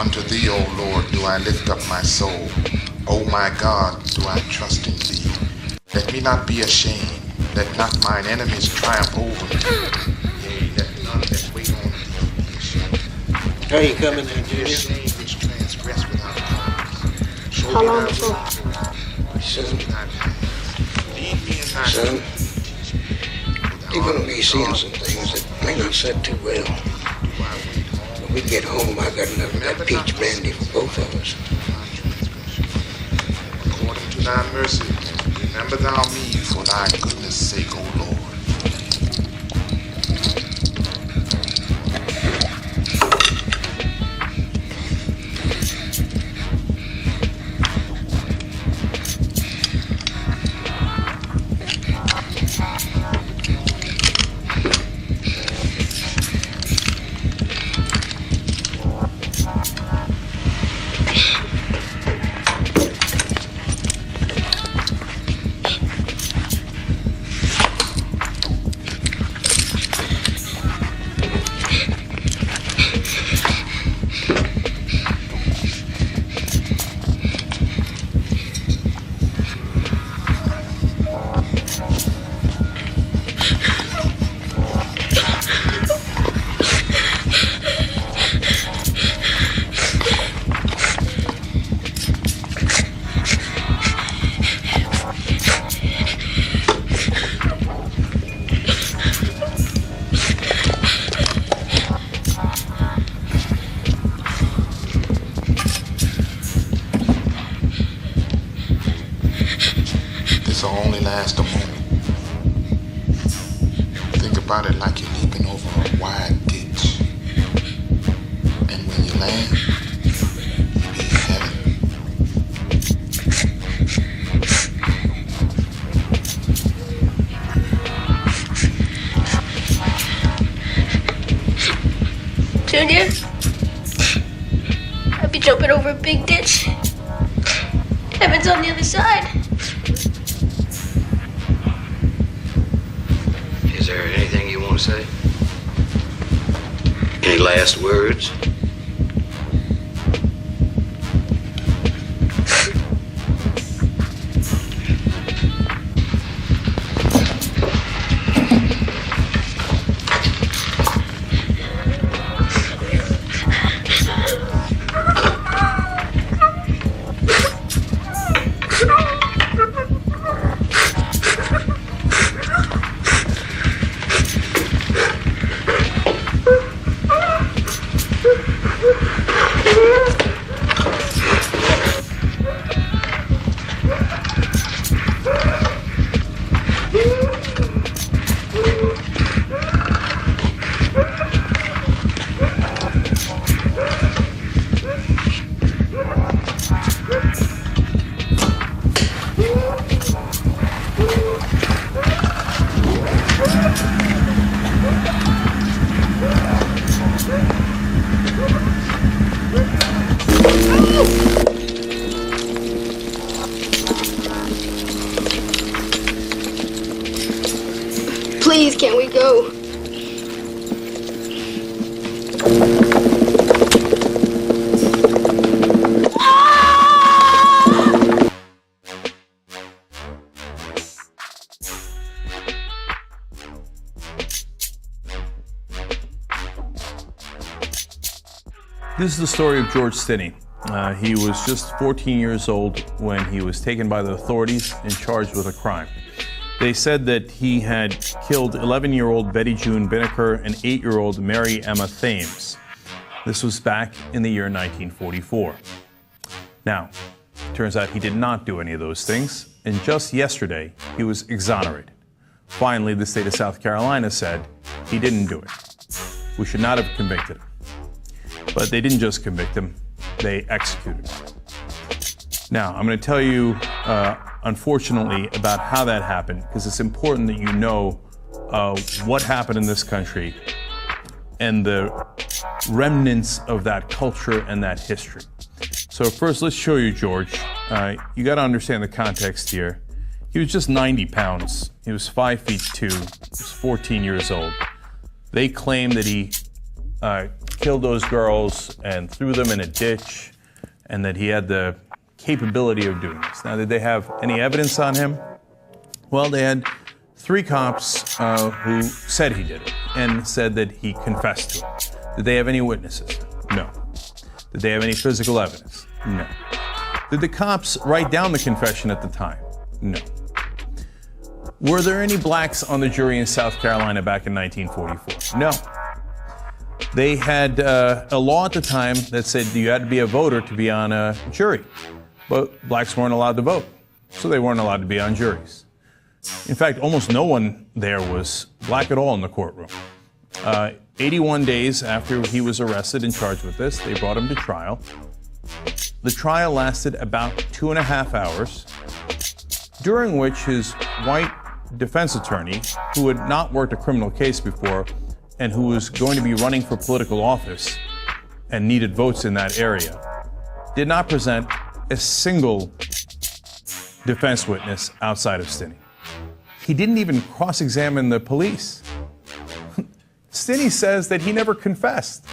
Unto thee, O Lord, do I lift up my soul. O my God, do I trust in thee. Let me not be ashamed. Let not mine enemies triumph over me. Yea, let none that wait on thee be ashamed. How you coming there, Be Junior? ashamed which transgress without cause. Show How me long thy for? way, show me thy path. Lead me in thy Son, way. you're gonna be seeing some things that may not set too well. When we get home, I got enough of that peach brandy for both of us. According to thy mercy, remember thou me for thy goodness' sake, O Lord. This'll only last a moment. Think about it like you're leaping over a wide ditch. And when you land, you'll be in heaven. Junior? I'll be jumping over a big ditch. Heaven's on the other side. Is there anything you want to say? Any last words? Please, can we go? This is the story of George Stinney. He was just 14 years old when he was taken by the authorities and charged with a crime. They said that he had killed 11-year-old Betty June Binnicker and 8-year-old Mary Emma Thames. This was back in the year 1944. Now, it turns out he did not do any of those things, and just yesterday, he was exonerated. Finally, the state of South Carolina said he didn't do it. We should not have convicted him. But they didn't just convict him, they executed him. Now, I'm going to tell you, unfortunately, about how that happened, because it's important that you know what happened in this country and the remnants of that culture and that history. So first, let's show you George. You got to understand the context here. He was just 90 pounds. He was 5'2". He was 14 years old. They claim that he killed those girls and threw them in a ditch, and that he had the capability of doing this. Now, did they have any evidence on him? Well, they had 3 cops who said he did it and said that he confessed to it. Did they have any witnesses? No. Did they have any physical evidence? No. Did the cops write down the confession at the time? No. Were there any blacks on the jury in South Carolina back in 1944? No. They had a law at the time that said you had to be a voter to be on a jury, but blacks weren't allowed to vote, so they weren't allowed to be on juries. In fact, almost no one there was black at all in the courtroom. 81 days after he was arrested and charged with this, they brought him to trial. The trial lasted about 2.5 hours, during which his white defense attorney, who had not worked a criminal case before and who was going to be running for political office and needed votes in that area, did not present a single defense witness outside of Stinney. He didn't even cross-examine the police. Stinney says that he never confessed.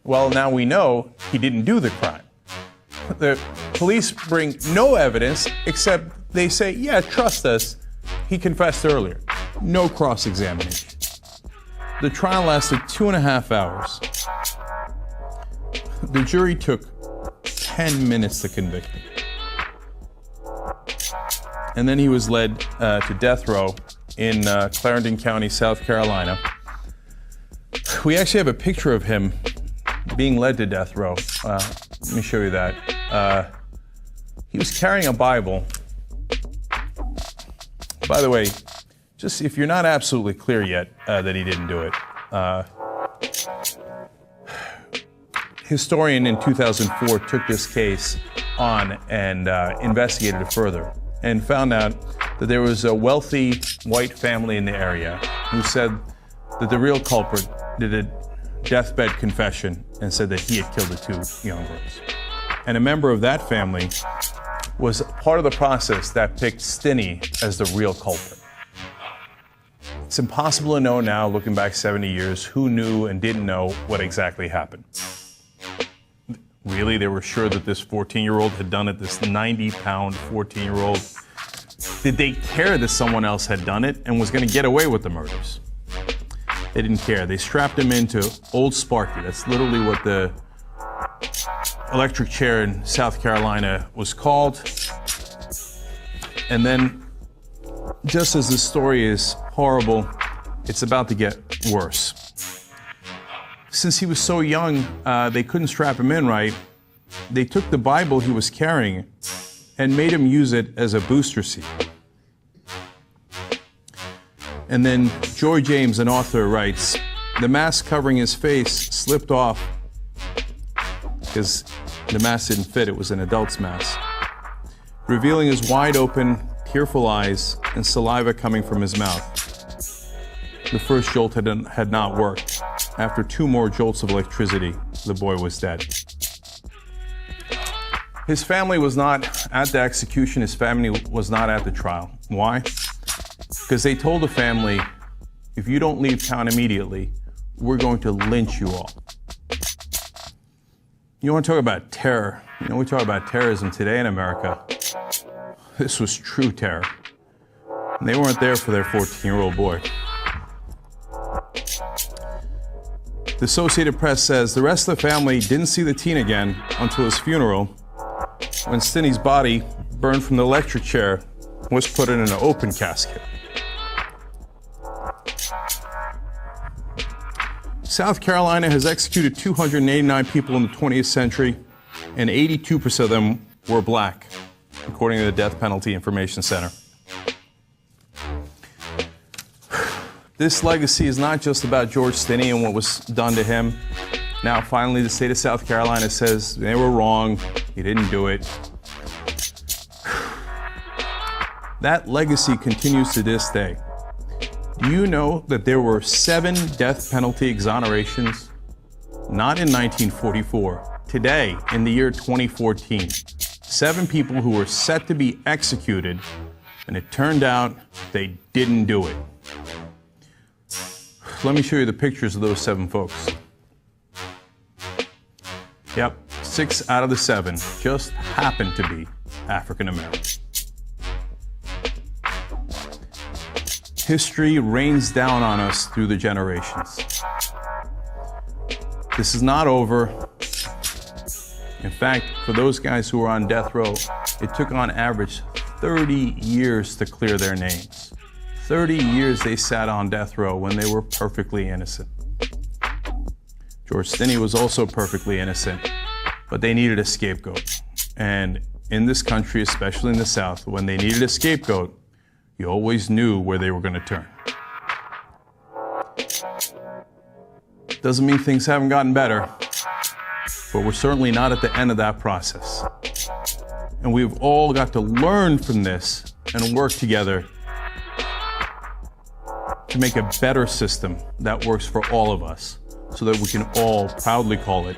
Well, now we know he didn't do the crime. The police bring no evidence except they say, yeah, trust us, he confessed earlier. No cross-examination. The trial lasted 2.5 hours. The jury took 10 minutes to convict him. And then he was led to death row in Clarendon County, South Carolina. We actually have a picture of him being led to death row. Let me show you that. He was carrying a Bible. By the way, just if you're not absolutely clear yet that he didn't do it, historian in 2004 took this case on and investigated it further and found out that there was a wealthy white family in the area who said that the real culprit did a deathbed confession and said that he had killed the 2 young girls. And a member of that family was part of the process that picked Stinney as the real culprit. It's impossible to know now, looking back 70 years, who knew and didn't know what exactly happened. Really, they were sure that this 14-year-old had done it, this 90-pound 14-year-old. Did they care that someone else had done it and was going to get away with the murders? They didn't care. They strapped him into Old Sparky. That's literally what the electric chair in South Carolina was called. And then, just as the story is horrible, it's about to get worse. Since he was so young, they couldn't strap him in right. They took the Bible he was carrying and made him use it as a booster seat. And then Joy James, an author, writes, the mask covering his face slipped off because the mask didn't fit. It was an adult's mask, revealing his wide open, tearful eyes and saliva coming from his mouth. The first jolt had not worked. After 2 more jolts of electricity, the boy was dead. His family was not at the execution. His family was not at the trial. Why? Because they told the family, if you don't leave town immediately, we're going to lynch you all. You want to talk about terror? You know, we talk about terrorism today in America. This was true terror. And they weren't there for their 14-year-old boy. The Associated Press says the rest of the family didn't see the teen again until his funeral, when Stinney's body, burned from the electric chair, was put in an open casket. South Carolina has executed 289 people in the 20th century, and 82% of them were black, according to the Death Penalty Information Center. This legacy is not just about George Stinney and what was done to him. Now, finally, the state of South Carolina says they were wrong, he didn't do it. That legacy continues to this day. Do you know that there were 7 death penalty exonerations? Not in 1944. Today, in the year 2014. 7 people who were set to be executed, and it turned out they didn't do it. Let me show you the pictures of those 7 folks. Yep, 6 out of the 7 just happen to be African American. History rains down on us through the generations. This is not over. In fact, for those guys who were on death row, it took on average 30 years to clear their names. 30 years they sat on death row when they were perfectly innocent. George Stinney was also perfectly innocent, but they needed a scapegoat. And in this country, especially in the South, when they needed a scapegoat, you always knew where they were going to turn. Doesn't mean things haven't gotten better, but we're certainly not at the end of that process. And we've all got to learn from this and work together to make a better system that works for all of us, so that we can all proudly call it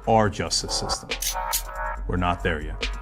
our justice system. We're not there yet.